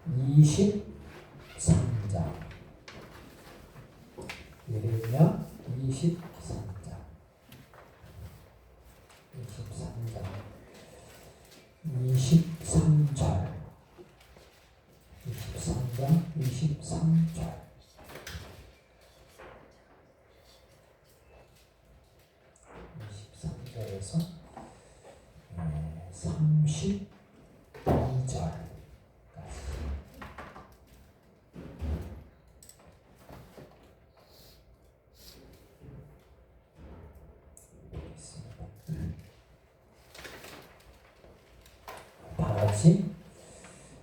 23장. 예레미야 23장. 23절. 23장 23절. 23절에서 32절.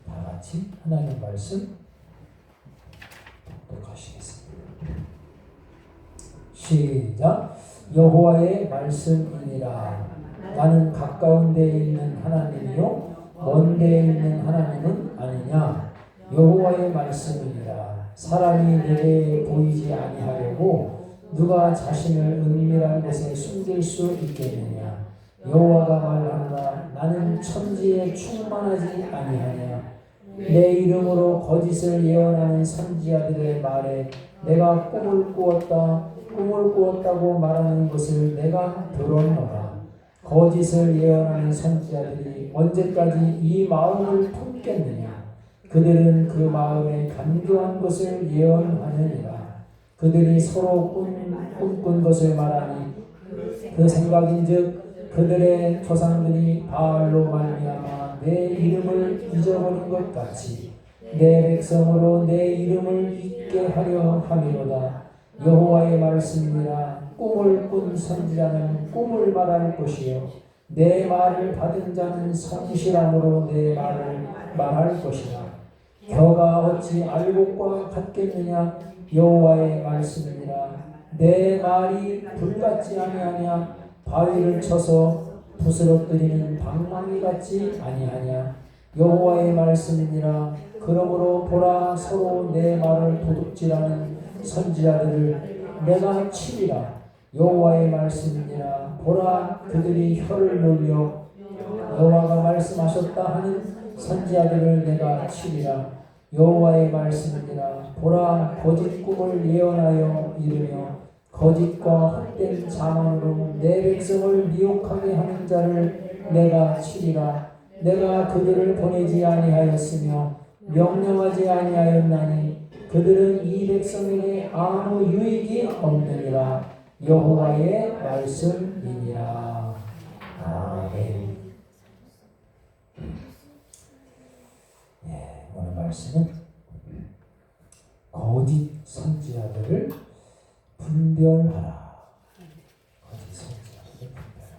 다 같이 하나님 말씀 독독하시겠습니다. 시작. 여호와의 말씀이니라. 나는 가까운 데에 있는 하나님이요 먼 데에 있는 하나님은 아니냐. 여호와의 말씀이니라. 사람이 내게 보이지 아니하려고 누가 자신을 은밀한 곳에 숨길 수 있겠느냐. 여호와가 말하노라. 나는 천지에 충만하지 아니하냐. 내 이름으로 거짓을 예언하는 선지자들의 말에 내가 꿈을 꾸었다고 말하는 것을 내가 들었노라. 거짓을 예언하는 선지자들이 언제까지 이 마음을 품겠느냐. 그들은 그 마음에 간교한 것을 예언하느니라. 그들이 서로 꿈꾼 것을 말하니 그 생각인즉 그들의 조상들이 바알로 말미암아 내 이름을 잊어버린 것 같이 내 백성으로 내 이름을 잊게 하려 함이로다. 여호와의 말씀이라. 꿈을 꾼 선지자는 꿈을 말할 것이요 내 말을 받은 자는 성실함으로 내 말을 말할 것이라. 겨가 어찌 알곡과 같겠느냐. 여호와의 말씀이니라. 내 말이 불같지 아니하냐. 바위를 쳐서 부스러뜨리는 방망이 같지 아니하냐. 여호와의 말씀이니라. 그러므로 보라, 서로 내 말을 도둑질하는 선지자들을 내가 치리라. 여호와의 말씀이니라. 보라, 그들이 혀를 놀려 여호와가 말씀하셨다 하는 선지자들을 내가 치리라. 여호와의 말씀이니라. 보라, 거짓 꿈을 예언하여 이르며 거짓과 헛된 자만으로 내 백성을 미혹하게 하는 자를 내가 치리라. 내가 그들을 보내지 아니하였으며 명령하지 아니하였나니 그들은 이 백성에게 아무 유익이 없느니라. 여호와의 말씀이니라. 아멘. 오늘 말씀은 거짓 선지자들을 분별하라. 거짓 선지자들을 분별하라.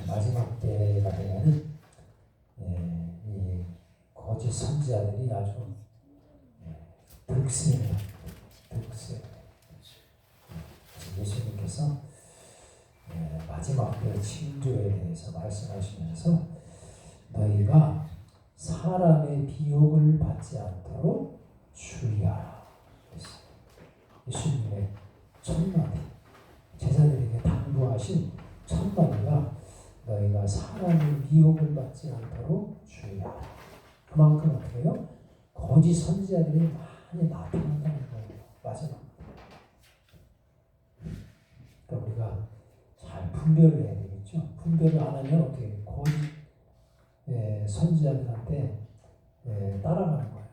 마지막 때가 되면은 이 거짓 선지자들이 아주 득세입니다. 예수님께서 마지막 때 징조에 대해서 말씀하시면서 너희가 사람의 비욕을 받지 않도록 주의하라. 예수님의 첫마디, 제자들에게 당부하신 첫마디가 너희가 사람의 미혹을 받지 않도록 주의하라. 그만큼 어떻게 해요? 거짓 선지자들이 많이 나타난다는 거예요. 마지막. 그러니까 우리가 잘 분별을 해야 되겠죠. 분별을 안 하면 어떻게 해요? 거짓 선지자들한테 따라가는 거예요.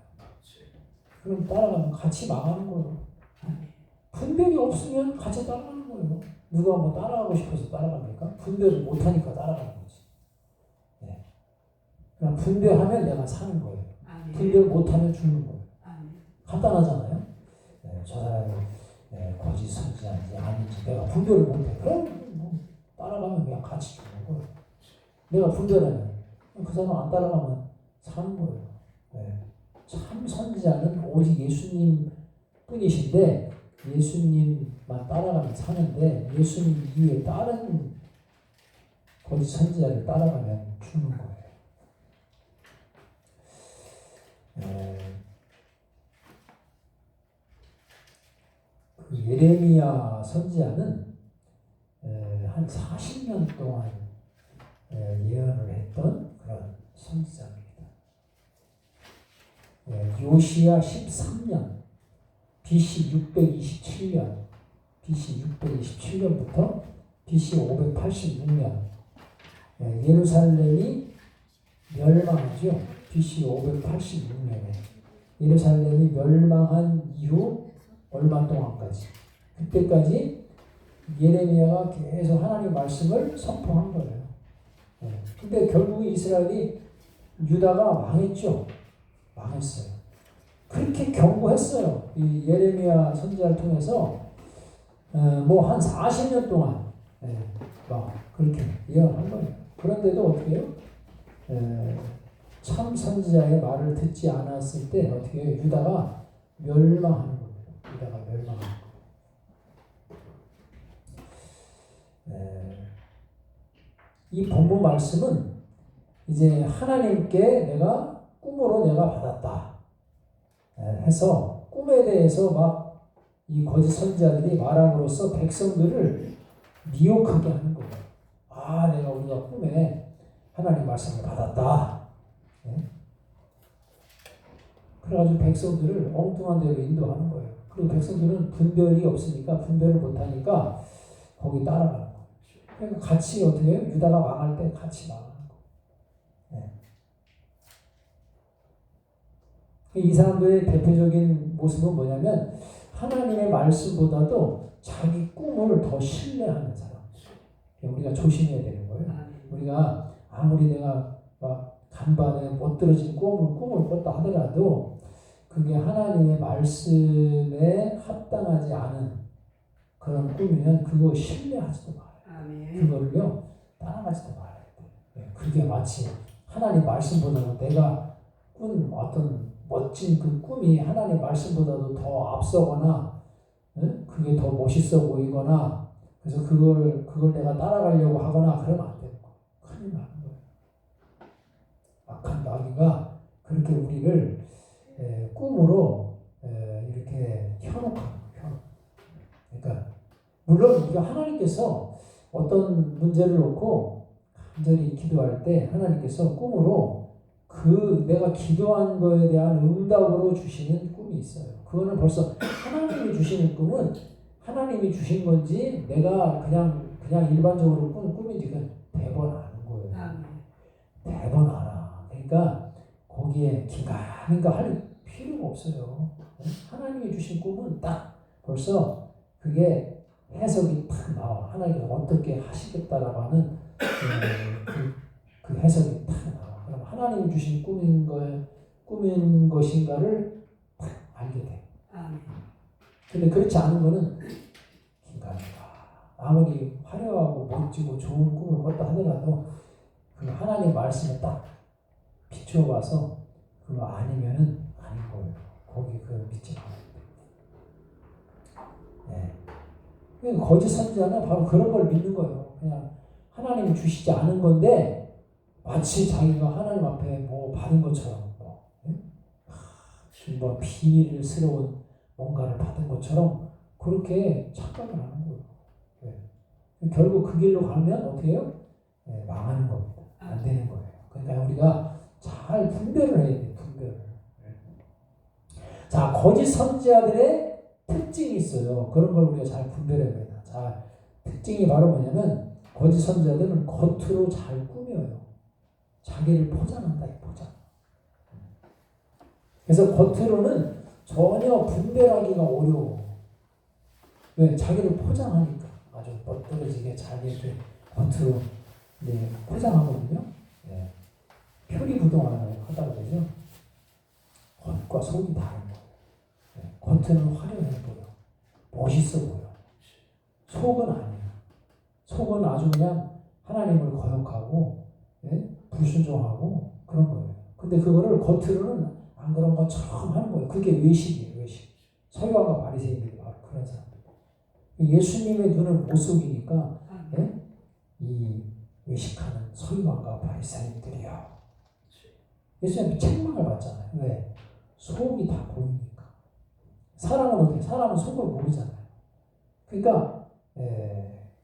그럼 따라가면 같이 망하는 거예요. 분별이 없으면 같이 따라가는 거예요. 누가 뭐 따라가고 싶어서 따라갑니까? 분별을 못하니까 따라가는 거지. 그럼 분별하면 내가 사는 거예요. 분별 못하면 죽는 거예요. 간단하잖아요. 저 사람이 거짓 선지자인지 아닌지 내가 분별을 못해. 그럼 뭐 따라가면 그냥 같이 죽는 거예요. 내가 분별하면 그 사람 안 따라가면 사는 거예요. 참 선지자는 오직 예수님 뿐이신데 예수님만 따라가면 사는데 예수님 이후에 다른 거짓 선지자를 따라가면 죽는 거예요. 그 예레미야 선지자는 한 40년 동안 예언을 했던 그런 선지자입니다. 요시야 13년 BC 627년부터 BC 586년 예루살렘이 멸망하죠. BC 586년에 예루살렘이 멸망한 이후 얼마 동안까지 그때까지 예레미야가 계속 하나님 말씀을 선포한 거예요. 근데 결국 이스라엘이 유다가 망했죠. 망했어요. 그렇게 경고했어요. 이 예레미야 선지자를 통해서 뭐 한 40년 동안 그렇게 예언한 거예요. 그런데도 어떻게 해요? 참 선지자의 말을 듣지 않았을 때 어떻게 해요? 유다가 멸망하는 겁니다. 유다가 멸망하는 거예요. 이 본문 말씀은 이제 하나님께 내가 꿈으로 내가 받았다 해서 꿈에 대해서 막 이 거짓 선지자들이 말함으로써 백성들을 미혹하게 하는 거예요. 내가 우리가 꿈에 하나님 말씀을 받았다. 그래가지고 백성들을 엉뚱한 데로 인도하는 거예요. 그리고 백성들은 분별이 없으니까 분별을 못하니까 거기 따라가는 거예요. 그러니까 같이 어떻게 해요? 유다가 망할 때 같이 망하는 거예요. 이 사람들의 대표적인 모습은 뭐냐면 하나님의 말씀보다도 자기 꿈을 더 신뢰하는 사람. 우리가 조심해야 되는 거예요. 우리가 아무리 내가 막 간밤에 못 들어진 꿈을 꿨다 하더라도 그게 하나님의 말씀에 합당하지 않은 그런 꿈이면 그거 신뢰하지도 말아요. 그거를요 따라가지도 말아야 돼요. 그게 마치 하나님 말씀보다도 내가 꾼 어떤 멋진 그 꿈이 하나님 말씀보다도 더 앞서거나 그게 더 멋있어 보이거나 그래서 그걸 내가 따라가려고 하거나 그러면 안 되는 거예요. 큰일 나는 거예요. 악한 마귀가 그렇게 우리를 꿈으로 이렇게 현혹하는 거예요. 그러니까 물론 우리가 하나님께서 어떤 문제를 놓고 간절히 기도할 때 하나님께서 꿈으로 그 내가 기도한 거에 대한 응답으로 주시는 꿈이 있어요. 그거는 벌써 하나님이 주시는 꿈은 하나님이 주신 건지 내가 그냥 일반적으로 꾼 꿈인지 그건 대번 아는 거예요. 대번 알아. 그러니까 거기에 긴가민가 할 필요가 없어요. 하나님이 주신 꿈은 딱 벌써 그게 해석이 딱 나와. 하나님께서 어떻게 하시겠다라고 하는 그 해석이 딱 나와. 그럼 하나님이 주신 꿈인 것인가를 딱 알게 돼. 근데 그렇지 않은 거는 긴가민가. 아무리 화려하고 멋지고 좋은 꿈을 꿨다 하더라도 그 하나님 말씀에 딱 비추어봐서 그거 아니면은 아닌 거예요. 거기 그 믿지 말아요. 거짓 선지자는 바로 그런 걸 믿는 거예요. 그냥 하나님이 주시지 않은 건데 마치 자기가 하나님 앞에 뭐 받은 것처럼 뭐 비밀스러운 뭔가를 받은 것처럼 그렇게 착각을 하는 거예요. 결국 그 길로 가면 어떻게 해요? 망하는 겁니다. 안 되는 거예요. 그러니까 우리가 잘 분별을 해야 돼요. 분별을. 자, 거짓 선지자들의 특징이 있어요. 그런 걸 우리가 잘 분별해야 됩니다. 자, 특징이 바로 뭐냐면 거짓 선지자들은 겉으로 잘 꾸며요. 자기를 포장한다. 포장. 그래서 겉으로는 전혀 분별하기가 어려워. 왜? 자기를 포장하니까. 아주 멋들어지게 잘 이렇게 겉으로 포장하거든요. 표리부동하다 그러죠. 겉과 속이 다른 거예요. 겉은 화려해 보여. 멋있어 보여. 속은 아니야. 속은 아주 그냥 하나님을 거역하고 불순종하고 그런 거예요. 근데 그거를 겉으로는 안 그런 것처럼 하는 거예요. 그게 외식이에요. 외식. 서기관과 바리새인들이 바로 그런 사람들. 예수님의 눈을 못 속이니까 이 외식하는 서기관과 바리새인들이요. 예수님 책망을 받잖아요. 왜? 속이 다 보이니까. 사람은 어떻게? 사람은 속을 모르잖아요. 그러니까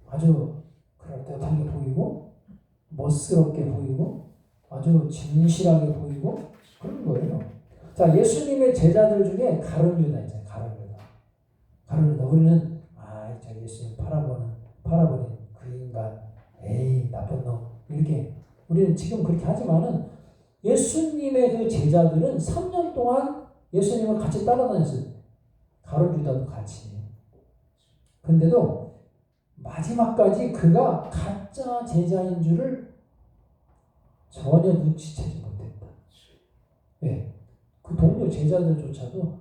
아주 그럴듯하게 보이고 멋스럽게 보이고 아주 진실하게 보이고 그런 거예요. 자, 예수님의 제자들 중에 가룟 유다 있잖아요. 가룟 유다. 우리는 저 예수님 팔아버린 그 인간, 에이 나쁜 놈 이렇게 우리는 지금 그렇게 하지만은 예수님의 그 제자들은 3년 동안 예수님을 같이 따라다녔어요. 가룟 유다도 같이. 근데도 마지막까지 그가 가짜 제자인 줄을 전혀 눈치채지 못했다. 네. 그 동료 제자들조차도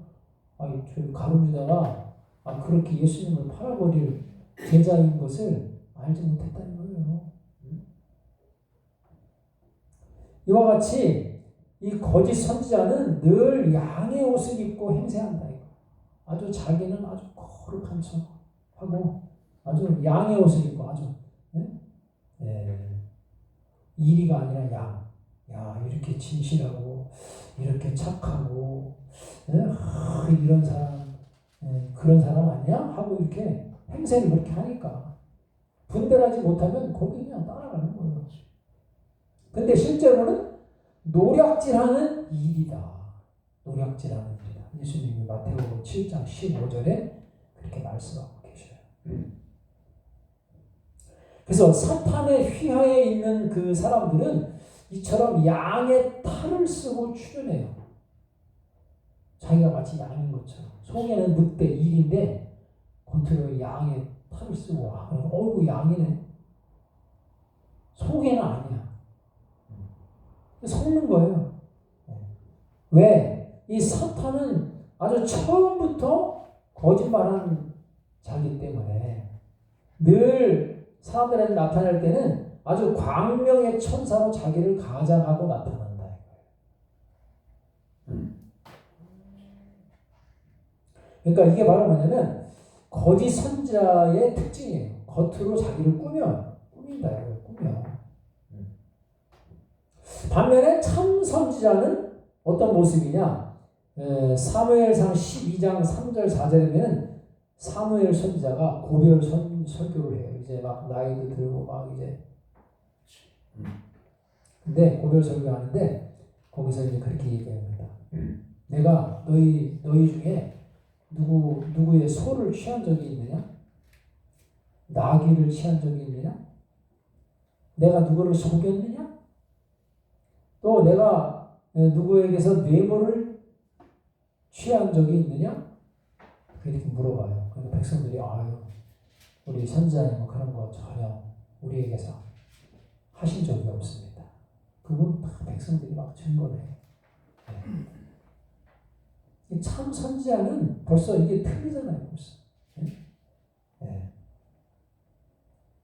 저 가룟 유다가 그렇게 예수님을 팔아버릴 제자인 것을 알지 못했다는 거예요. 이와 같이 이 거짓 선지자는 늘 양의 옷을 입고 행세한다. 아주 자기는 아주 거룩한 척하고 아주 양의 옷을 입고 아주 이리가 아니라 양. 이렇게 진실하고 이렇게 착하고 이런 사람 그런 사람 아니야? 하고 이렇게 행세를 그렇게 하니까 분별하지 못하면 거기 그냥 따라가는 거예요. 근데 실제로는 노략질하는 일이다. 예수님이 마태복음 7장 15절에 그렇게 말씀하고 계셔요. 그래서 사탄의 휘하에 있는 그 사람들은 이처럼 양의 탈을 쓰고 출연해요. 자기가 마치 양인 것처럼. 속에는 늑대 일인데 겉으로 양의 탈을 쓰고 어이구 양이네. 속에는 아니야. 속는 거예요. 왜? 이 사탄은 아주 처음부터 거짓말하는 자기 때문에 늘 사람들한테 나타날 때는 아주 광명의 천사로 자기를 가장하고 나타난다. 그러니까 이게 바로 뭐냐면 거짓 선지자의 특징이에요. 겉으로 자기를 꾸민다. 꾸며. 반면에 참 선지자는 어떤 모습이냐? 사무엘상 12장 3절 4절이면 사무엘 선지자가 고별 설교를 해요. 이제 막 나이도 들고 막 이제 근데 고별 설교하는데 거기서 이제 그렇게 얘기합니다. 내가 너희 중에 누구의 소를 취한 적이 있느냐? 나귀를 취한 적이 있느냐? 내가 누구를 속였느냐? 또 내가 누구에게서 뇌물을 취한 적이 있느냐? 이렇게 물어봐요. 그런데 백성들이 우리 선지자님은 그런 거 전혀 우리에게서 하신 적이 없습니다. 그건 다 백성들이 막 증거해요. 참 선지자는 벌써 이게 틀리잖아요. 벌써.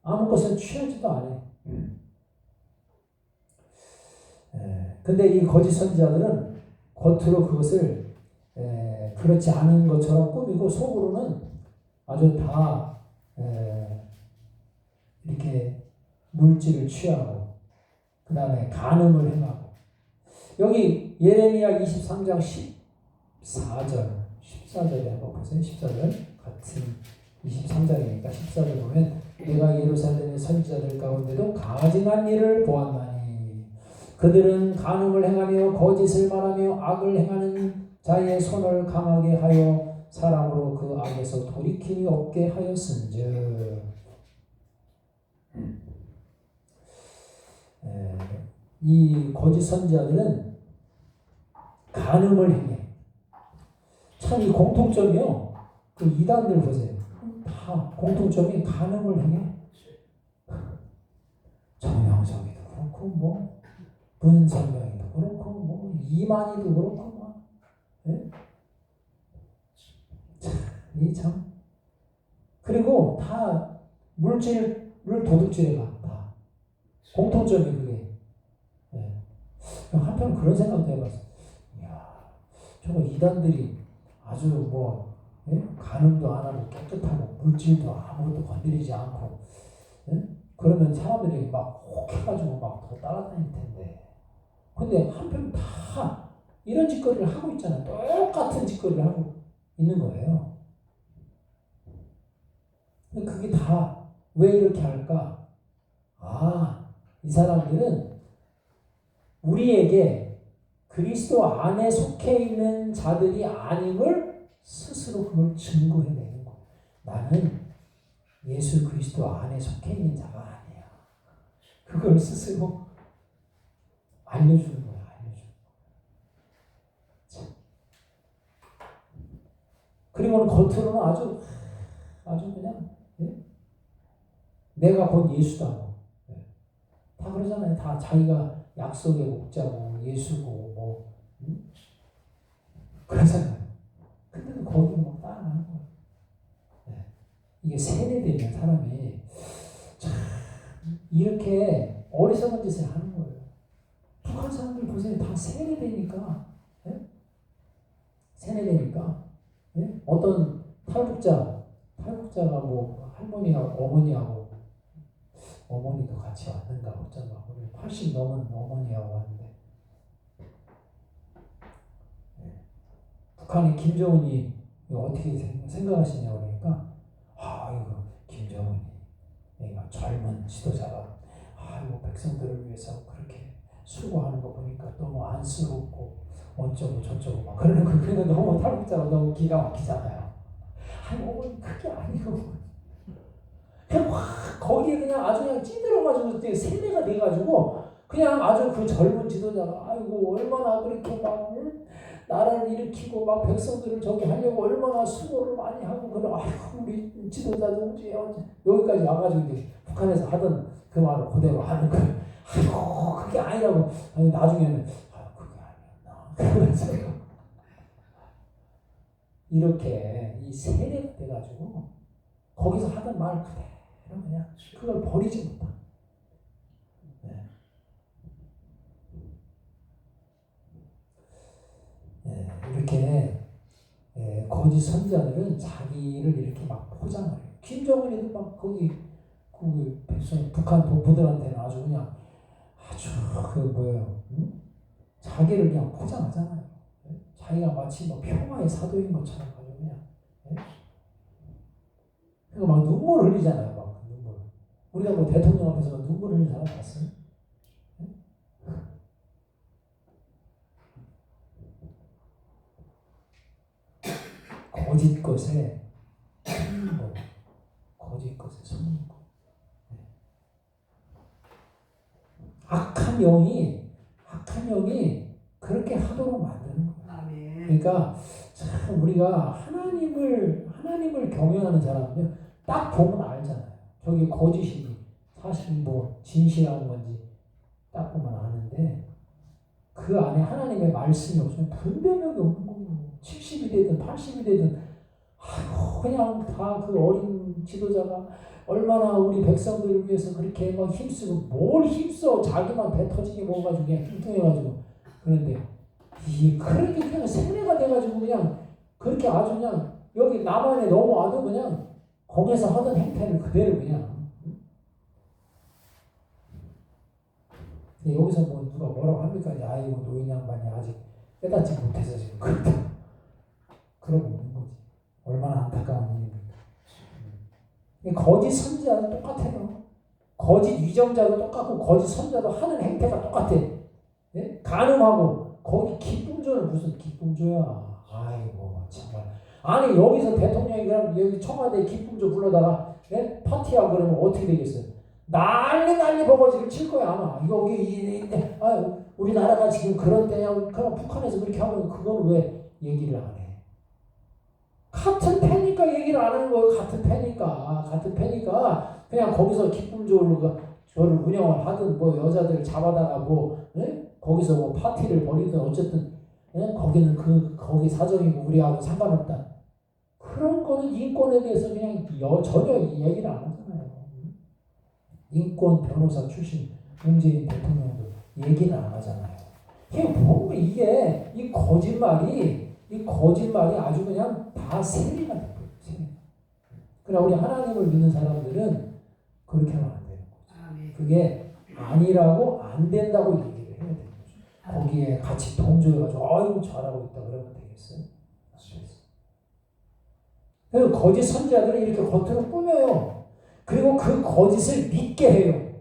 아무 것을 취하지도 않아요. 근데 이 거짓 선지자들은 겉으로 그것을 그렇지 않은 것처럼 꾸미고 속으로는 아주 다 이렇게 물질을 취하고 그 다음에 간음을 행하고 여기 예레미야 23장 14절에 한번 보세요. 14절 같은 23장이니까 14절 보면 내가 예루살렘의 선지자들 가운데도 가증한 일을 보았나니 그들은 간음을 행하며 거짓을 말하며 악을 행하는 자의 손을 강하게 하여 사람으로 그 악에서 돌이킴이 없게 하였은즉 이 거짓 선지자들은 간음을 행해. 참 이 공통점이요. 그 이단들 보세요. 다 공통점이 간음을 행해. 정명석이도 그렇고 뭐 문선명이도 그렇고 뭐 이만희도 그렇고 뭐 이 참 그리고 다 물질을 도둑질해 가. 다 공통점이 그게. 한편 그런 생각도 해봤어. 이야, 저거 이단들이 아주 뭐 간음도 안 하고 깨끗하고 물질도 아무것도 건드리지 않고 그러면 사람들이 막 혹해가지고 막 더 따라다닐 텐데. 근데 한편 다 이런 짓거리를 하고 있잖아. 똑같은 짓거리를 하고 있는 거예요. 그게 다 왜 이렇게 할까? 이 사람들은 우리에게 그리스도 안에 속해 있는 자들이 아님을 스스로 그걸 증거해내는 거예요. 나는 예수 그리스도 안에 속해 있는 자가 아니야. 그걸 스스로 알려주는 거야. 그리고는 겉으로는 아주 그냥 내가 곧 예수다. 다 그러잖아요. 다 자기가 약속의 목자고 예수고 그러잖아요. 근데도 거기는 막 따라가는 거예요. 이게 세뇌되면 사람이 참 이렇게 어리석은 짓을 하는 거예요. 북한 사람들 보세요. 다 세뇌되니까. 세뇌되니까. 어떤 탈북자가 할머니하고 어머니도 같이 왔는가 어쩐가. 80 넘은 어머니하고 왔는데 북한의 김정은이 어떻게 생각하시냐고 그러니까 이거 김정은이 얘가 젊은 지도자가 백성들을 위해서 그렇게 수고하는 거 보니까 너무 안쓰럽고 어쩌고 저쩌고 막 그러는 거. 그러니까 너무 탈북자가 너무 기가 막히잖아요. 어머니 그게 아니고 그냥 확 거기에 그냥 아주 그냥 찌들어가지고 세뇌가 돼가지고 그냥 아주 그 젊은 지도자가 아이고 얼마나 그렇게 막 나라를 일으키고 막 백성들을 저기 하려고 얼마나 수고를 많이 하고 아이고 우리 지도자 동지 여기까지 와가지고 이제 북한에서 하던 그 말을 그대로 하는 거예요. 아이고 그게 아니라고. 나중에는 그게 아니었나 그러면서 이렇게 이 세뇌가 돼가지고 거기서 하던 말 그대로 그냥 그걸 버리지 못하. 이렇게 거짓 선지자들은 자기를 이렇게 막 포장을 해요. 김정은이도 막 거기 북한 동포들한테는 아주 그냥 자기를 그냥 포장하잖아요. 자기가 마치 평화의 사도인 것처럼 아주 그냥. 그러니까 막 눈물 흘리잖아요. 막 눈물. 우리가 대통령 앞에서 눈물 흘리는 사람 봤어요? 거짓 것에 속는 거. 악한 영이 그렇게 하도록 만드는 거예요. 그러니까 참 우리가 하나님을 경외하는 사람은요, 딱 보면 알잖아요. 저게 거짓이 사실 진실한 건지 딱 보면 아는데 그 안에 하나님의 말씀이 없으면 분별력이 없는 거예요. 70이 되든 80이 되든 그냥 다 그 어린 지도자가 얼마나 우리 백성들을 위해서 그렇게 막 힘쓰고 뭘 힘써 자기만 배 터지게 먹어가지고 그냥 뚱뚱해가지고 그런데 그렇게 그냥 세뇌가 돼가지고 그냥 그렇게 아주 그냥 여기 남한에 넘어와도 그냥 거기서 하던 행태를 그대로 그냥 여기서 누가 뭐라고 합니까? 아이고 노인 양반이 아직 깨닫지 못해서 지금 그러고 있는 거지. 얼마나 안타까운 일입니까? 거짓 선지자도 똑같아요. 거짓 위정자도 똑같고 거짓 선지자도 하는 행태가 똑같아. 네? 간음하고 거기 기쁨조는 무슨 기쁨조야. 아이고 정말. 아니 여기서 대통령이 그럼 여기 청와대 기쁨조 불러다가 파티하고 그러면 어떻게 되겠어요? 난리 버거지를 칠 거야 아마. 우리나라가 지금 그런 때냐. 그럼 북한에서 그렇게 하면 그건 왜 얘기를 안 해? 같은 패니까 얘기를 안 하는 거예요. 같은 패니까 그냥 거기서 기쁨조를 저를 운영을 하든 여자들을 잡아다가 거기서 파티를 벌이든 어쨌든 거기는 거기 사정이고 우리하고 상관없다. 그런 거는 인권에 대해서 그냥 전혀 얘기를 안 하잖아요. 인권 변호사 출신 문재인 대통령도 얘기는 안 하잖아요. 보면 이게 이 거짓말이 아주 그냥 다 세뇌가 돼요. 그러나 우리 하나님을 믿는 사람들은 그렇게 하면 안 되는 거죠. 그게 아니라고 안 된다고 얘기를 해야 되는 거죠. 거기에 같이 동조해가지고 아이고 잘하고 있다 그러면 되겠어요? 그래서 거짓 선지자들은 이렇게 겉으로 꾸며요. 그리고 그 거짓을 믿게 해요.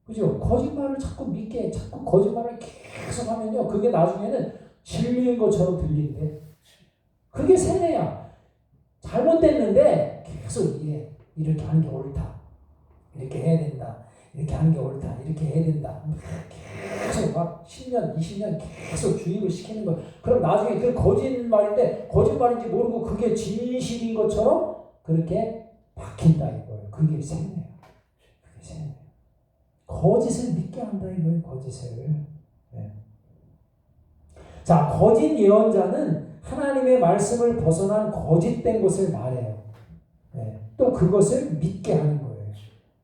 그죠? 거짓말을 자꾸 믿게, 자꾸 거짓말을 계속 하면요. 그게 나중에는 진리인 것처럼 들린대. 그게 세뇌야. 잘못됐는데 계속 이렇게 하는 게 옳다. 이렇게 해야 된다. 이렇게 하는 게 옳다. 이렇게 해야 된다. 계속 막 10년, 20년 계속 주입을 시키는 거야. 그럼 나중에 그 거짓말인데 거짓말인지 모르고 그게 진실인 것처럼 그렇게 박힌다 이거예요. 그게 세뇌야. 그게 세뇌야. 거짓을 믿게 한다 이거예요. 거짓을. 네. 자, 거짓 예언자는 하나님의 말씀을 벗어난 거짓된 것을 말해요. 네. 또 그것을 믿게 하는 거예요.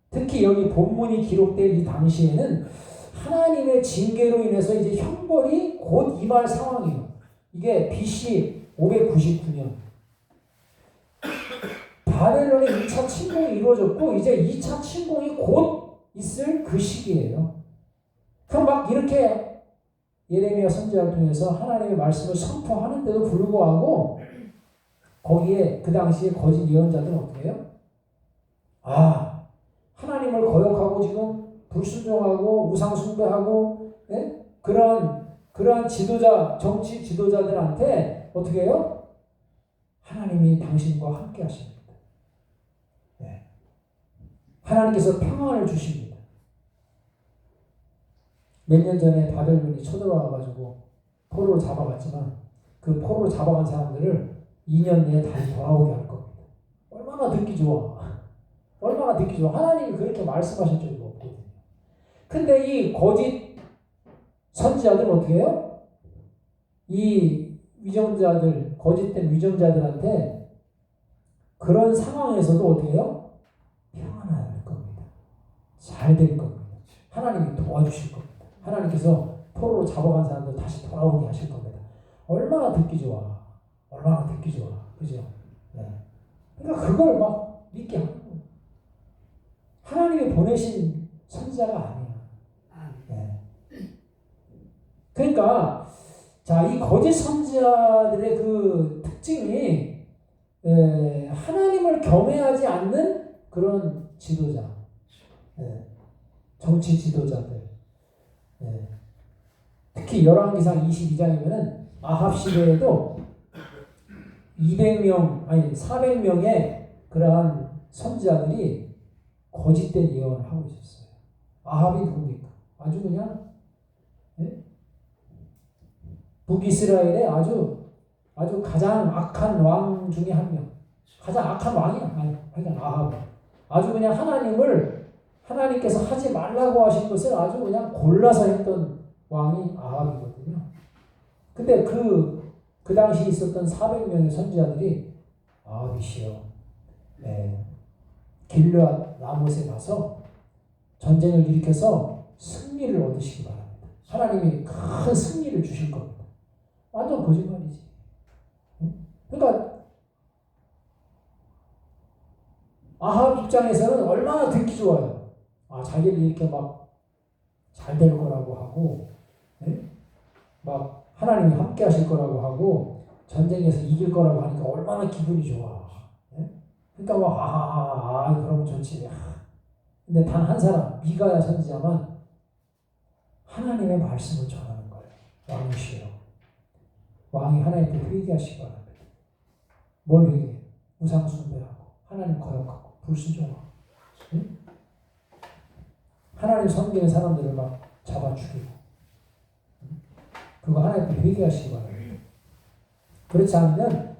특히 여기 본문이 기록된 이 당시에는 하나님의 징계로 인해서 이제 형벌이 곧 임할 상황이에요. 이게 BC 599년. 바벨론의 2차 침공이 이루어졌고 이제 2차 침공이 곧 있을 그 시기예요. 그럼 막 이렇게 예레미야 선지자를 통해서 하나님의 말씀을 선포하는데도 불구하고 거기에 그 당시에 거짓 예언자들은 어떻게 해요? 하나님을 거역하고 지금 불순종하고 우상 숭배하고 그러한 지도자, 정치 지도자들한테 어떻게 해요? 하나님이 당신과 함께 하십니다. 네. 하나님께서 평안을 주십니다. 몇 년 전에 바벨론이 쳐들어와가지고 포로로 잡아갔지만 그 포로로 잡아간 사람들을 2년 내에 다시 돌아오게 할 겁니다. 얼마나 듣기 좋아. 얼마나 듣기 좋아. 하나님이 그렇게 말씀하신 적이 없거든요. 근데 이 거짓 선지자들은 어떻게 해요? 이 위정자들, 거짓된 위정자들한테 그런 상황에서도 어떻게 해요? 평안할 겁니다. 잘 될 겁니다. 하나님이 도와주실 겁니다. 하나님께서 포로로 잡아간 사람들 다시 돌아오게 하실 겁니다. 얼마나 듣기 좋아. 얼마나 듣기 좋아. 그죠? 네. 그러니까 그걸 막 믿게 하는 거예요. 하나님이 보내신 선지자가 아니야. 네. 그러니까 자, 이 거짓 선지자들의 그 특징이 하나님을 경외하지 않는 그런 지도자, 정치 지도자들. 특히 열왕기상 22장이면은 아합 시대에도 400명의 그러한 선지자들이 거짓된 예언을 하고 있었어요. 아합이 누굽니까? 아주 그냥 북이스라엘의 아주 가장 악한 왕 중에 한 명. 가장 악한 왕이야. 그러니까 아합. 아주 그냥 하나님께서 하지 말라고 하신 것을 아주 그냥 골라서 했던 왕이 아합이거든요. 근데 그 당시 있었던 400명의 선지자들이 아합이시여. 길르앗 라못에 가서 전쟁을 일으켜서 승리를 얻으시기 바랍니다. 하나님이 큰 승리를 주실 겁니다. 완전 거짓말이지. 그러니까 아합 입장에서는 얼마나 듣기 좋아요. 자기를 이렇게 막 잘 될 거라고 하고, 막 하나님이 함께 하실 거라고 하고, 전쟁에서 이길 거라고 하니까 얼마나 기분이 좋아. 그러니까 막 그러면 좋지. 근데 단 한 사람 미가야 선지자만 하나님의 말씀을 전하는 거예요. 왕이시여. 왕이 하나님께 회개하시기 바랍니다. 뭘 회개해? 우상 숭배하고 하나님 거역하고 불순종하고 하나님 섬기는 사람들을 막 잡아 죽이고 그거 하나님께 회개하시기 바랍니다. 그렇지 않으면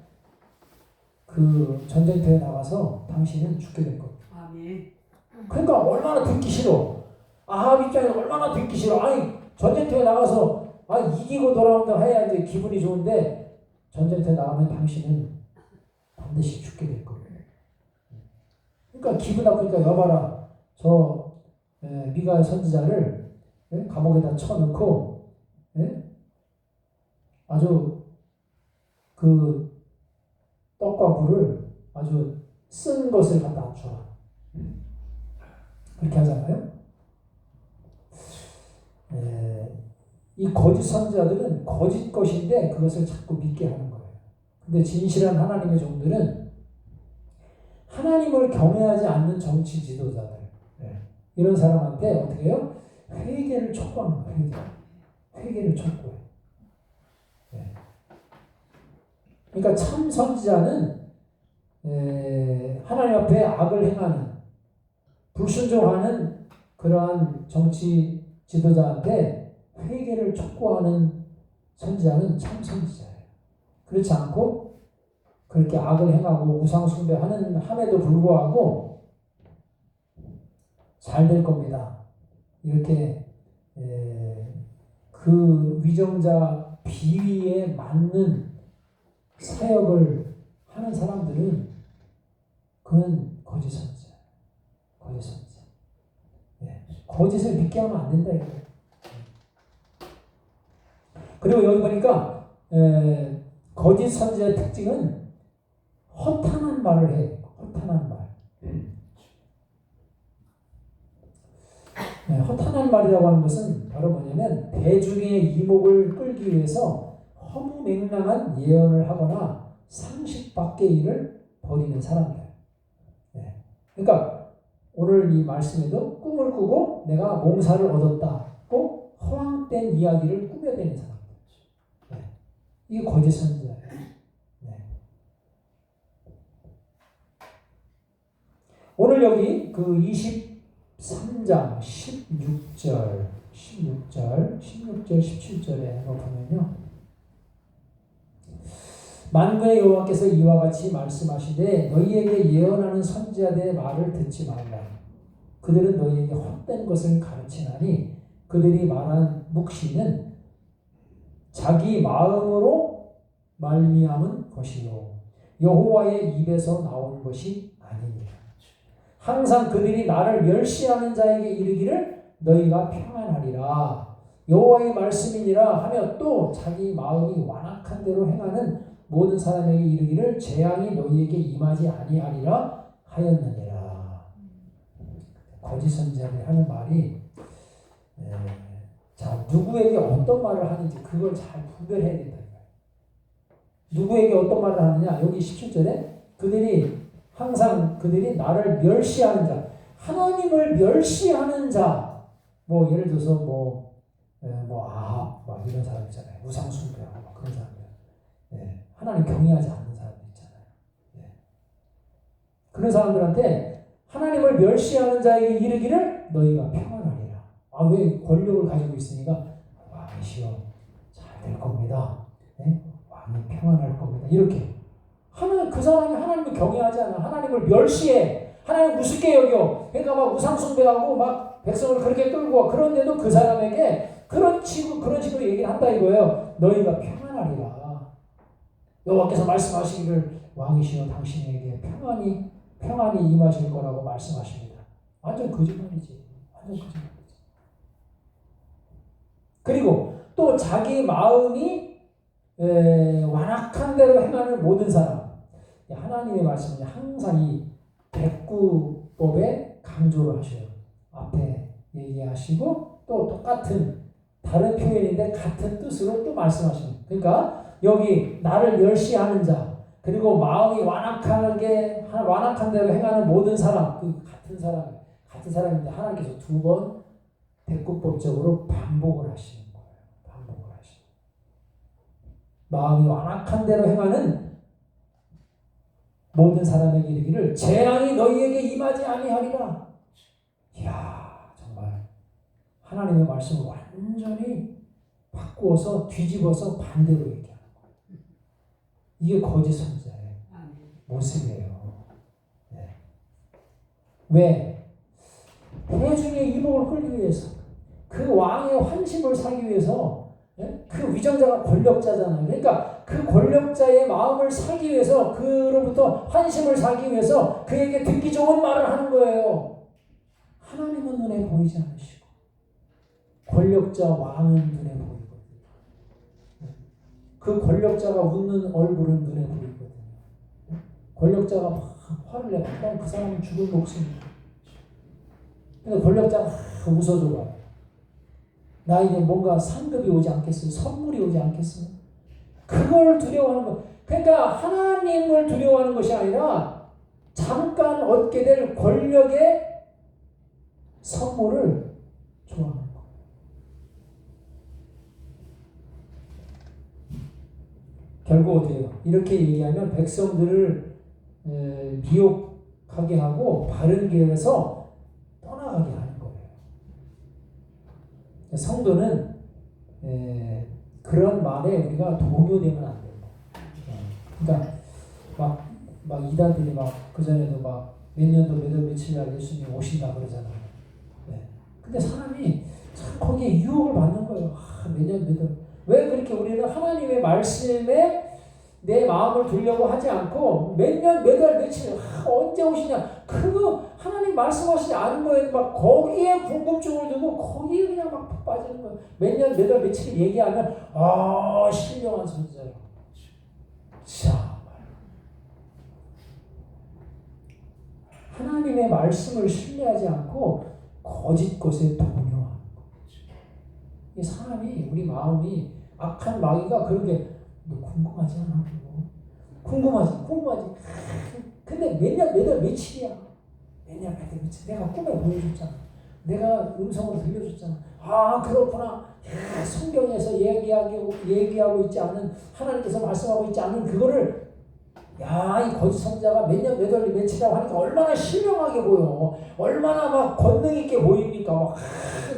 그 전쟁터에 나가서 당신은 죽게 될 겁니다. 그러니까 얼마나 듣기 싫어. 아합 입장에서 얼마나 듣기 싫어. 전쟁터에 나가서 이기고 돌아온다 해야 이제 기분이 좋은데 전쟁터에 나가면 당신은 반드시 죽게 될 거예요. 그러니까 기분 나쁘니까 여봐라. 저 미가의 선지자를 감옥에다 쳐넣고 아주 그 떡과 물을 아주 쓴 것을 갖다 줘. 그렇게 하잖아요. 이 거짓 선지자들은 거짓 것인데 그것을 자꾸 믿게 하는 거예요. 근데 진실한 하나님의 종들은 하나님을 경외하지 않는 정치 지도자들. 이런 사람한테 어떻게 해요? 회개를 촉구하는 거예요. 회개를 촉구해요. 네. 그러니까 참 선지자는 하나님 앞에 악을 행하는, 불순종하는 그러한 정치 지도자한테 회개를 촉구하는 선지자는 참 선지자예요. 그렇지 않고 그렇게 악을 행하고 우상 숭배하는 함에도 불구하고 잘 될 겁니다. 이렇게 그 위정자 비위에 맞는 사역을 하는 사람들은 그건 거짓 선지자. 거짓 선지자. 거짓을 믿게 하면 안 된다 이거예요. 그리고 여기 보니까 거짓 선지자의 특징은 허탄한 말을 해. 허탄한 말. 허탄한 말이라고 하는 것은 바로 뭐냐면 대중의 이목을 끌기 위해서 허무맹랑한 예언을 하거나 상식 밖의 일을 벌이는 사람들. 그러니까 오늘 이 말씀에도 꿈을 꾸고 내가 몽사를 얻었다고 허황된 이야기를 꾸며대는 사람들. 이게 거짓 선지자예요. 오늘 여기 그 23장 16절, 17절에 보면요. 만군의 여호와께서 이와 같이 말씀하시되 너희에게 예언하는 선지자들의 말을 듣지 말라. 그들은 너희에게 헛된 것을 가르치나니 그들이 말한 묵시는 자기 마음으로 말미암은 것이요 여호와의 입에서 나온 것이 아니니라. 항상 그들이 나를 멸시하는 자에게 이르기를 너희가 평안하리라. 여호와의 말씀이니라 하며 또 자기 마음이 완악한 대로 행하는 모든 사람에게 이르기를 재앙이 너희에게 임하지 아니하리라 하였느니라. 거짓 선지자들이 하는 말이 자 누구에게 어떤 말을 하는지 그걸 잘 분별해야 된다. 누구에게 어떤 말을 하느냐. 여기 17절에 항상 그들이 나를 멸시하는 자, 하나님을 멸시하는 자, 뭐 예를 들어서 막 이런 사람 있잖아요. 우상 숭배하고 막 그런 사람들. 하나님 경외하지 않는 사람들 있잖아요. 그런 사람들한테 하나님을 멸시하는 자에게 이르기를 너희가 평안하리라. 왜 권력을 가지고 있으니까 왕이시여 잘 될 겁니다. 왕이 평안할 겁니다. 이렇게 그 사람이 하나님을 경외하지 않아. 하나님을 멸시해. 하나님 우습게 여겨. 그러니까 막 우상 숭배하고 막 백성을 그렇게 끌고 와. 그런데도 그 사람에게 그런 식으로 얘기를 한다 이거예요. 너희가 평안하리라. 여호와께서 말씀하시기를 왕이시여 당신에게 평안이 임하실 거라고 말씀하십니다. 완전 거짓말이지. 그리고 또 자기 마음이 완악한 대로 행하는 모든 사람. 하나님의 말씀은 항상 이 백구법에 강조를 하셔요. 앞에 얘기하시고 또 똑같은 다른 표현인데 같은 뜻으로 또 말씀하시는. 그러니까 여기 나를 멸시하는 자 그리고 마음이 완악한 대로 행하는 모든 사람 그 같은 사람인데 하나님께서 두 번 백구법적으로 반복을 하시는 거예요. 마음이 완악한 대로 행하는 모든 사람에게 이르기를 재앙이 너희에게 임하지 아니하리라. 이야 정말 하나님의 말씀을 완전히 바꾸어서 뒤집어서 반대로 얘기하는 거예요. 이게 거짓 선지자의 모습이에요. 왜? 대중의 이목을 끌기 위해서 그 왕의 환심을 사기 위해서 그 위정자가 권력자잖아요. 그러니까 그 권력자의 마음을 사기 위해서 그로부터 환심을 사기 위해서 그에게 듣기 좋은 말을 하는 거예요. 하나님은 눈에 보이지 않으시고 권력자 왕은 눈에 보이거든요. 그 권력자가 웃는 얼굴은 눈에 보이거든요. 권력자가 막 화를 내고 그럼 그 사람은 죽을 목숨이에요. 근데 권력자가 웃어줘봐요. 나에게 뭔가 상급이 오지 않겠어요? 선물이 오지 않겠어요? 그걸 두려워하는 거. 그러니까 하나님을 두려워하는 것이 아니라 잠깐 얻게 될 권력의 선물을 좋아하는 거예요. 결국 어때요? 이렇게 얘기하면 백성들을 미혹하게 하고 바른 길에서 떠나가게 하는 거예요. 성도는 그런 말에 우리가 동요되면 안 돼요. 그러니까 막 이단들이 막 그전에도 막 몇 년도 며칠날 예수님 오신다 그러잖아요. 네. 근데 사람이 참 거기에 유혹을 받는 거예요. 몇 년 왜 그렇게 우리는 하나님의 말씀에 내 마음을 두려고 하지 않고 몇 년, 몇 월, 며칠 언제 오시냐 그거 하나님 말씀하시지 않은 거에 막 거기에 궁금증을 두고 거기에 그냥 막 빠지는 거예요. 몇 년, 몇 월, 며칠 얘기하면 신령한 선지자예요. 자, 하나님의 말씀을 신뢰하지 않고 거짓 것에 동요하는 거죠. 이 사람이 우리 마음이 악한 마귀가 그러게 너 궁금하지 않아? 궁금하지. 근데 몇 년, 몇 월, 며칠이야. 몇 년, 몇 월, 며칠. 내가 꿈에 보여줬잖아. 내가 음성으로 들려줬잖아. 그렇구나. 성경에서 얘기하고 있지 않은 하나님께서 말씀하고 있지 않은 그거를 이 거짓 선지자가 몇 년, 몇 월, 며칠이라고 하니까 얼마나 신령하게 보여. 얼마나 막 권능 있게 보입니까.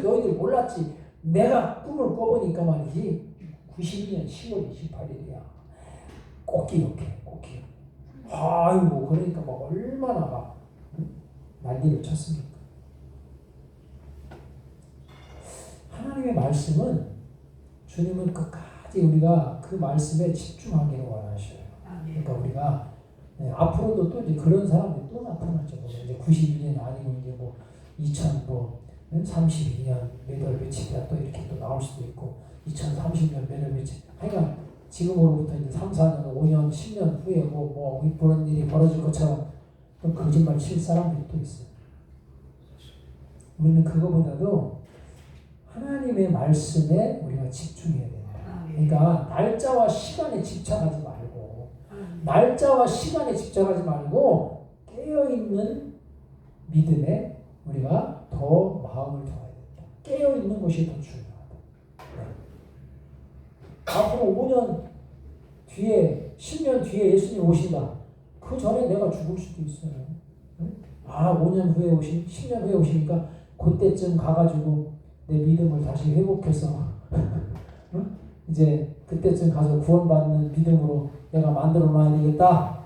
너희들 몰랐지. 내가 꿈을 꿔보니까 말이지. 92년 10월 28일이야. 꼭 기억해. 그러니까 막 얼마나 막 난리를 쳤습니까. 하나님의 말씀은 주님은 끝까지 우리가 그 말씀에 집중하기를 원하셔요. 그러니까 우리가 앞으로도 또 이제 그런 사람들이 또 나타날지 모르겠어요. 이제 92년 아니고 이제 2032년 몇 월 며칠이야 또 이렇게 또 나올 수도 있고 2030년 몇 월 며칠. 하여간 지금으로부터 이제 3, 4년, 5년, 10년 후에 그런 일이 벌어질 것처럼 또 거짓말 칠 사람들이 또 있어요. 우리는 그거보다도 하나님의 말씀에 우리가 집중해야 돼요. 그러니까 날짜와 시간에 집착하지 말고 깨어있는 믿음에 우리가 더 마음을 둬야 된다. 깨어있는 것이 더 중요하다. 앞으로 5년 뒤에 10년 뒤에 예수님 오신다. 그 전에 내가 죽을 수도 있어요. 5년 후에 10년 후에 오시니까 그때쯤 가가지고 내 믿음을 다시 회복해서 이제 그때쯤 가서 구원받는 믿음으로 내가 만들어놔야 되겠다.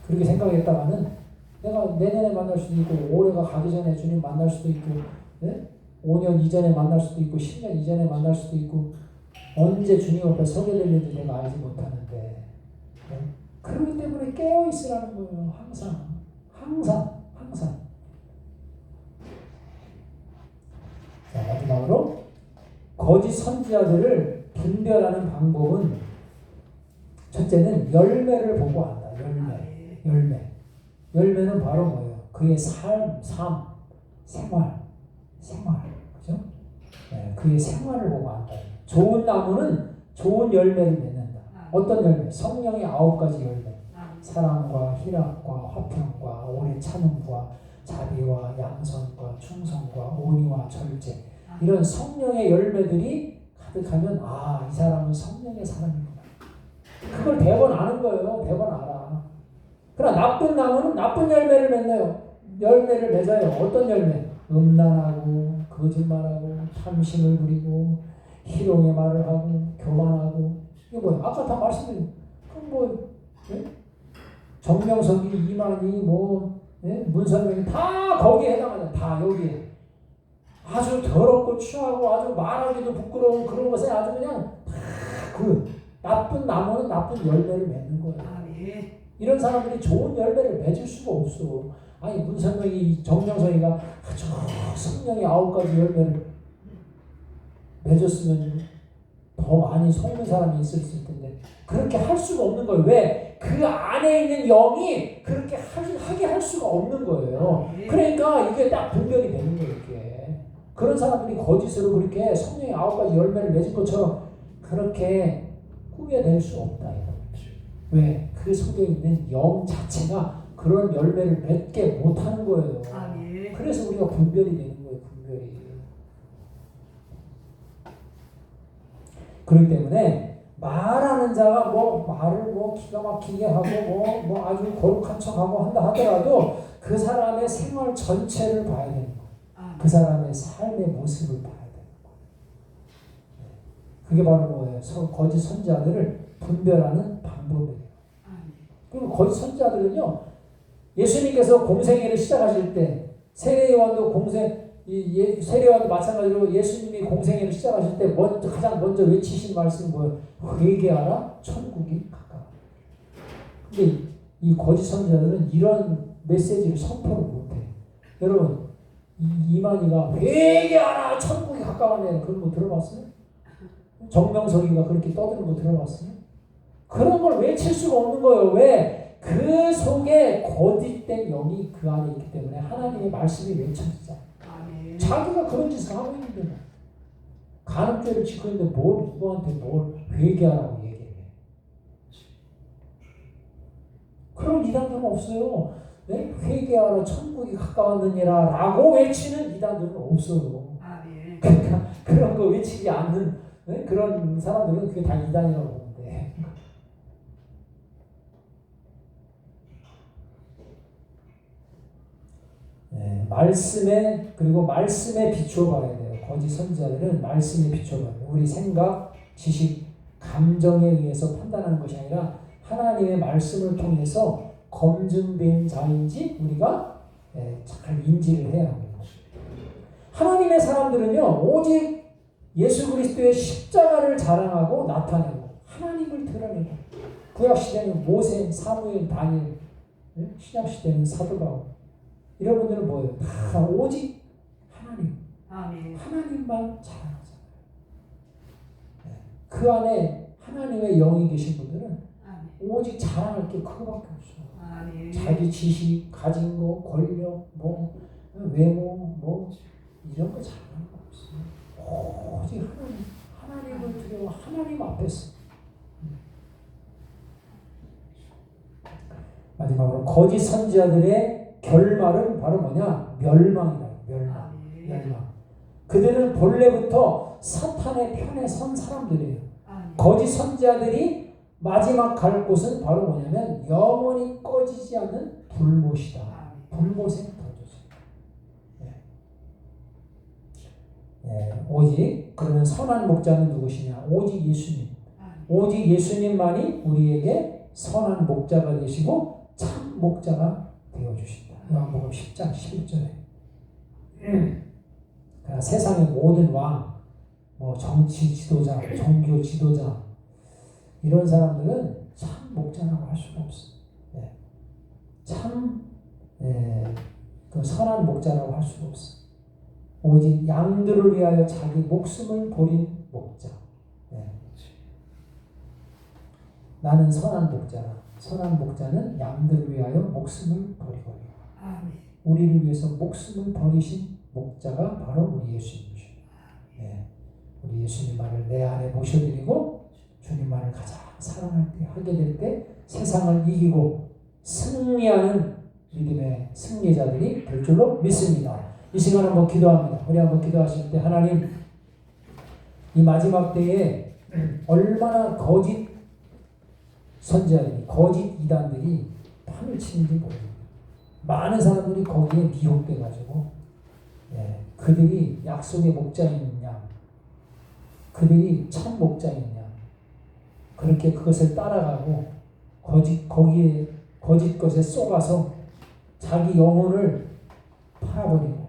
그렇게 생각했다가는 내가 내년에 만날 수도 있고 올해가 가기 전에 주님 만날 수도 있고 5년 이전에 만날 수도 있고 10년 이전에 만날 수도 있고 언제 주님 앞에 서게 될는지 내가 알지 못하는데 그렇기 때문에 깨어있으라는 거예요. 항상. 자, 마지막으로 거짓 선지자들을 분별하는 방법은 첫째는 열매를 보고 안다. 열매는 바로 뭐예요? 그의 삶, 생활. 그죠? 그의 생활을 보고 안다. 좋은 나무는 좋은 열매를 맺는다. 어떤 열매? 성령의 9가지 열매. 사랑과 희락과 화평과 오래 참음과 자비와 양선과 충성과 온유와 절제. 이런 성령의 열매들이 가득하면 이 사람은 성령의 사람이구나. 그걸 대번 아는 거예요. 대번 알아. 그러나 나쁜 나무는 나쁜 열매를 맺어요. 어떤 열매? 음란하고 거짓말하고 탐심을 부리고 희롱의 말을 하고 교만하고. 이게 뭐야? 아까 다 말씀드린 정명석이 이만희 문선명이 다 거기에 해당하잖아. 다 여기에. 아주 더럽고 추하고 아주 말하기도 부끄러운 그런 것에 아주 그냥 그 나쁜 나무는 나쁜 열매를 맺는 거예요. 이런 사람들이 좋은 열매를 맺을 수가 없어. 문선명이 정명석이가 아주 성령의 9가지 열매를 맺었으면 더 많이 속는 사람이 있을 텐데 그렇게 할 수가 없는 거예요. 왜? 그 안에 있는 영이 그렇게 하게 할 수가 없는 거예요. 그러니까 이게 딱 분별이 되는 거예요. 이게. 그런 사람들이 거짓으로 그렇게 성령의 9가지 열매를 맺은 것처럼 그렇게 꾸며낼 수 없다. 왜? 그 속에 있는 영 자체가 그런 열매를 맺게 못하는 거예요. 그래서 우리가 분별이 되는 거예요. 분별이. 그렇기 때문에 말하는 자가 말을 기가 막히게 하고 아주 거룩한 척하고 한다 하더라도 그 사람의 생활 전체를 봐야 되는 거예요. 그 사람의 삶의 모습을 봐야 되는 거예요. 그게 바로 뭐예요? 거짓 선지자들을 분별하는 방법이에요. 그리고 거짓 선지자들은요, 예수님께서 공생애를 시작하실 때 세례요한도 세례요한도 마찬가지로 예수님이 공생애를 시작하실 때 가장 먼저 외치신 말씀이 뭐예요? 회개하라, 천국이 가까워. 근데 이 거짓 선지자들은 이런 메시지를 선포를 못해요. 여러분, 이만희가 회개하라, 천국이 가까웠네, 그런 거 들어봤어요? 정명석이가 그렇게 떠드는 거 들어봤어요? 그런 걸 외칠 수가 없는 거예요. 왜? 그 속에 거짓된 영이 그 안에 있기 때문에 하나님의 말씀이 외쳐지잖아요. 자기가 그런 짓을 하고 있는데 간음죄를 짓고 있는데 누구한테 회개하라고 얘기해. 그런 이단들은 없어요. 네? 회개하라, 천국이 가까웠느니라 라고 외치는 이단들은 없어요. 그러니까 그런 거 외치지 않는, 네? 그런 사람들은 그게 다 이단이라고 보는데. 그리고 말씀에 비추어 봐야 돼요. 거짓 선지자들은 말씀에 비추어 봐야 돼요. 우리 생각, 지식, 감정에 의해서 판단하는 것이 아니라 하나님의 말씀을 통해서 검증된 자인지 우리가 잘 인지를 해야 합니다. 하나님의 사람들은요, 오직 예수 그리스도의 십자가를 자랑하고 나타내고 하나님을 드러내고, 구약시대는 모세, 사무엘, 다니엘, 신약시대는 사도 바울, 이런 분들은 뭐예요? 다 오직 하나님, 하나님만 자랑하잖아요. 그 안에 하나님의 영이 계신 분들은 오직 자랑할 게 그거밖에 없어요. 자기 지식, 가진 거, 권력, 외모, 이런 거 자랑하는 거 없어요. 오직 하나님을 두려워 하나님 앞에서. 마지막으로 거짓 선지자들의 결말은 바로 뭐냐? 멸망이다. 멸망. 그들은 본래부터 사탄의 편에 선 사람들이에요. 거짓 선지자들이 마지막 갈 곳은 바로 뭐냐면 영원히 꺼지지 않는 불못이다. 불못에 던져집니다. 오직 그러면 선한 목자는 누구시냐? 오직 예수님. 오직 예수님만이 우리에게 선한 목자가 되시고 참 목자가 되어주신다. 요한복음 10장 11절에 세상의 모든 왕, 정치 지도자, 종교 지도자, 이런 사람들은 참 목자라고 할 수가 없어요. 그 선한 목자라고 할 수가 없어요. 오직 양들을 위하여 자기 목숨을 버린 목자. 나는 선한 목자라. 선한 목자는 양들을 위하여 목숨을 버리거니와. 우리를 위해서 목숨을 버리신 목자가 바로 우리 예수님이십니다. 우리 예수님만을 내 안에 모셔드리고 주님만을 가장 사랑할 때, 하게 될 때 세상을 이기고 승리하는 믿음의 승리자들이 될 줄로 믿습니다. 이 시간 한번 기도합니다. 우리 한번 기도하실 때, 하나님, 이 마지막 때에 얼마나 거짓 선지자들이, 거짓 이단들이 판을 치는지 모릅니다. 많은 사람들이 거기에 미혹돼가지고 그들이 약속의 목자인 양, 그들이 참 목자인 양, 그렇게 그것을 따라가고 거기에 거짓 것에 쏘가서 자기 영혼을 팔아버리고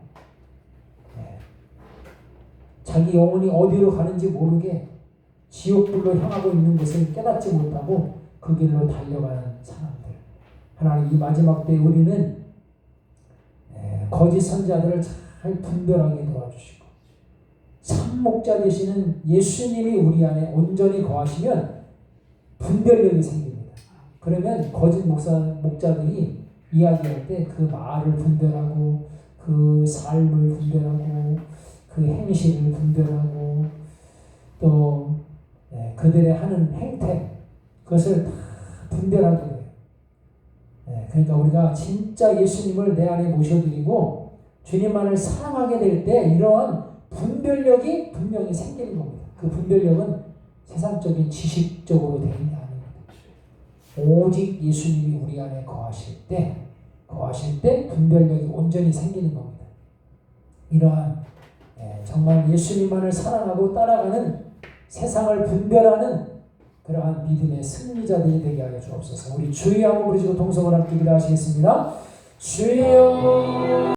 자기 영혼이 어디로 가는지 모르게 지옥불로 향하고 있는 것을 깨닫지 못하고 그 길로 달려가는 사람들. 하나님, 이 마지막 때에 우리는 거짓 선지자들을 잘 분별하게 도와주시고 참 목자 되시는 예수님이 우리 안에 온전히 거하시면 분별력이 생깁니다. 그러면 거짓 목자들이 이야기할 때 그 말을 분별하고 그 삶을 분별하고 그 행실을 분별하고 또 그들의 하는 행태, 그것을 다 분별하게 돼요. 그러니까 우리가 진짜 예수님을 내 안에 모셔드리고 주님만을 사랑하게 될 때 이러한 분별력이 분명히 생기는 겁니다. 그 분별력은 세상적인 지식적으로 되는 게 아닙니다. 오직 예수님이 우리 안에 거하실 때 분별력이 온전히 생기는 겁니다. 이러한 정말 예수님만을 사랑하고 따라가는 세상을 분별하는 그러한 믿음의 승리자들이 되게 하여 주옵소서. 우리 주여 한번 부르시고 동성을 함께 기도하시겠습니다. 주여